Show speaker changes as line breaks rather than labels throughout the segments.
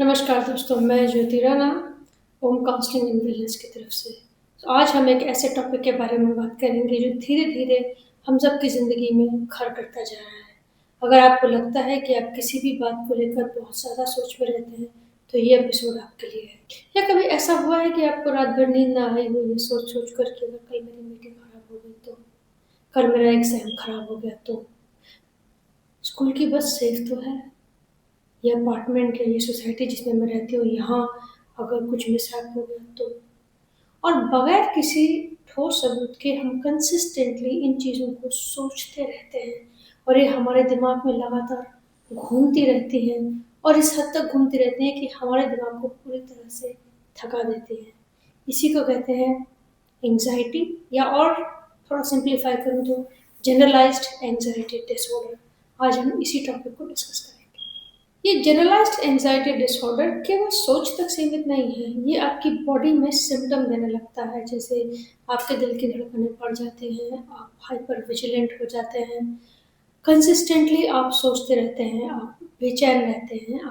नमस्कार दोस्तों, मैं Jyoti Rana, home counselling and wellness की तरफ से। तो आज हम एक ऐसे टॉपिक के बारे में बात करेंगे जो धीरे-धीरे हम सबकी ज़िंदगी में घर करता जा रहा है। अगर आपको लगता है कि आप किसी भी बात को लेकर बहुत ज़्यादा सोच में रहते हैं, तो ये एपिसोड आपके लिए है। क्या कभी ऐसा हुआ है कि आपको रात भर नींद ना आई हो ये सोच-सोच कर कि अगर कल मेरी मीटिंग खराब हो गई तो? कल मेरा एग्ज़ाम खराब हो गया तो? स्कूल की बस सेफ तो है? ये अपार्टमेंट है, ये सोसाइटी जिसमें मैं रहती हूँ, यहाँ अगर कुछ मिसहैप हो गया तो? और बगैर किसी ठोस सबूत के हम कंसिस्टेंटली इन चीज़ों को सोचते रहते हैं और ये हमारे दिमाग में लगातार घूमती रहती हैं और इस हद तक घूमती रहती हैं कि हमारे दिमाग को पूरी तरह से थका देती हैं। इसी को कहते हैं एंग्ज़ायटी, या और थोड़ा सिंप्लीफाई करूँ तो जनरलाइज़्ड एंग्ज़ायटी डिसऑर्डर। आज हम इसी टॉपिक को डिस्कस करेंगे। ये जनरलाइज्ड एंजाइटी डिसऑर्डर केवल सोच तक सीमित नहीं है, ये आपकी बॉडी में सिम्टम देने लगता है, जैसे आपके दिल की धड़कनें बढ़ जाती हैं, आप हाइपर विजिलेंट हो जाते हैं, कंसिस्टेंटली आप सोचते रहते हैं, आप बेचैन रहते हैं,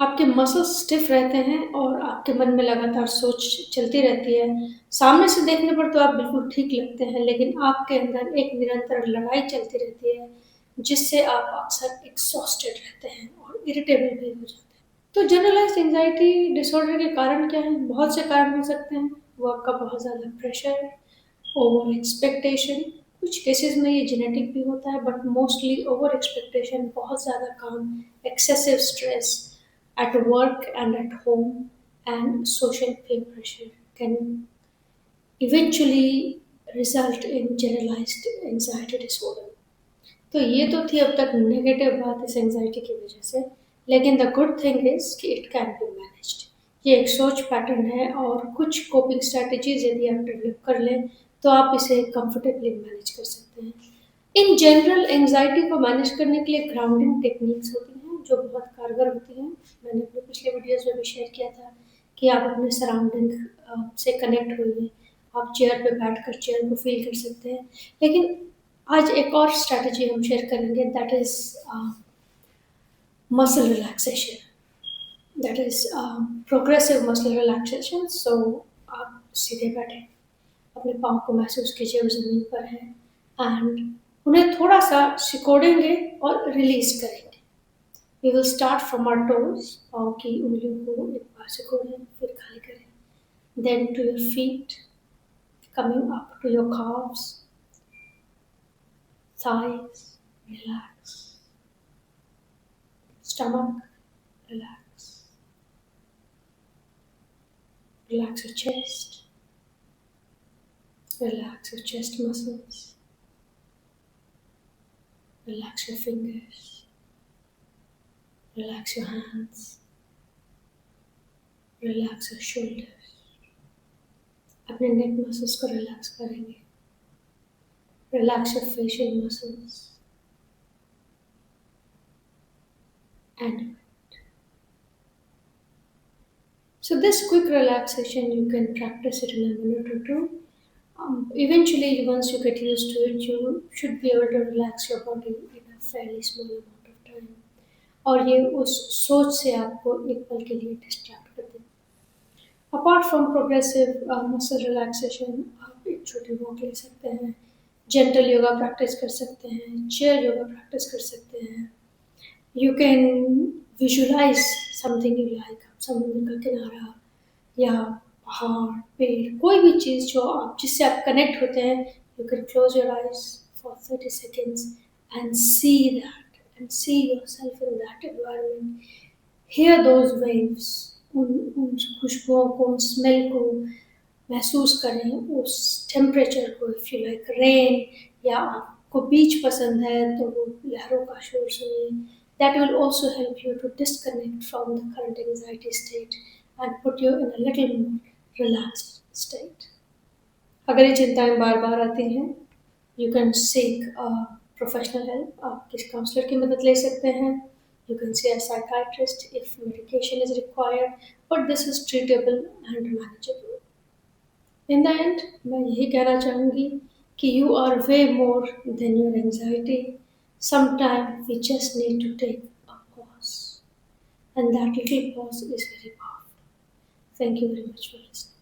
आपके मसल्स स्टिफ रहते हैं और आपके मन में लगातार सोच चलती रहती है। सामने से देखने पर तो आप बिल्कुल ठीक लगते हैं, लेकिन आपके अंदर एक निरंतर लड़ाई चलती रहती है, जिससे आप अक्सर एग्जॉस्टेड रहते हैं और इरिटेबल भी हो जाते हैं। तो जनरलाइज्ड एंजाइटी डिसऑर्डर के कारण क्या हैं? बहुत से कारण हो सकते हैं। वर्क का बहुत ज़्यादा प्रेशर, ओवर एक्सपेक्टेशन, कुछ केसेस में ये जेनेटिक भी होता है, बट मोस्टली ओवर एक्सपेक्टेशन, बहुत ज़्यादा काम, excessive stress at work and at home, and social peer pressure can eventually result in generalized anxiety disorder. तो ये तो थी अब तक नेगेटिव बात इस एंजाइटी की वजह से, लेकिन द गुड थिंग इज कि इट कैन बी मैनेज्ड। ये एक सोच पैटर्न है और कुछ कोपिंग स्ट्रैटेजीज यदि आप डेवलप कर लें तो आप इसे कंफर्टेबली मैनेज कर सकते हैं। इन जनरल एंजाइटी को मैनेज करने के लिए ग्राउंडिंग टेक्निक्स होती हैं जो बहुत कारगर होती हैं। मैंने अपने पिछले वीडियोस में भी शेयर किया था कि आप अपने सराउंडिंग से कनेक्ट होइए, आप चेयर पे बैठकर चेयर को फील कर सकते हैं। लेकिन आज एक और स्ट्रैटेजी हम शेयर करेंगे, that is muscle relaxation, that is progressive muscle relaxation. So आप सीधे बैठे, अपने पाँव को महसूस कीजिए वो ज़मीन पर है, एंड उन्हें थोड़ा सा सिकोड़ेंगे और रिलीज करेंगे। We will start from our toes, पाँव की उंगलियों को एक बार सिकोड़ें, फिर खाली करें, then to your feet, coming up to your calves, thighs, relax, stomach, relax, relax your chest, relax your chest muscles, relax your fingers, relax your hands, relax your shoulders. अपने नेक muscles को रिलैक्स करेंगे, relax your facial muscles and so this quick relaxation you can practice it in a minute or two. Eventually, once you get used to it, you should be able to relax your body in a fairly small amount of time. और ये उस सोच से आपको एक पल के लिए डिस्ट्रैक्ट कर दें। Apart from progressive muscle relaxation, आप एक छोटी वॉक ले सकते हैं, जेंटल योगा प्रैक्टिस कर सकते हैं, चेयर योगा प्रैक्टिस कर सकते हैं। You can visualize something you like, समुद्र का किनारा या पहाड़, पेड़, कोई भी चीज़ जो आप जिससे आप कनेक्ट होते हैं। You can close your eyes for 30 seconds and see that and see yourself in that environment, here those waves, उन खुशबुओं को, उन स्मेल को महसूस करें, उस टेम्परेचर को, इफ़ यू लाइक रेन, या आपको बीच पसंद है तो वो लहरों का शोर सुनिए। That will also help you to disconnect from the current anxiety state and put you in a little more relaxed state. अगर ये चिंताएं बार बार आती हैं, you can seek professional help. आप किसी काउंसलर की मदद ले सकते हैं. You can see a psychiatrist if medication is required, but this is treatable and manageable. In the end, मैं यही कहना चाहूँगी कि you are way more than your anxiety. Sometimes we just need to take a pause and that little pause is very powerful. Thank you very much for listening.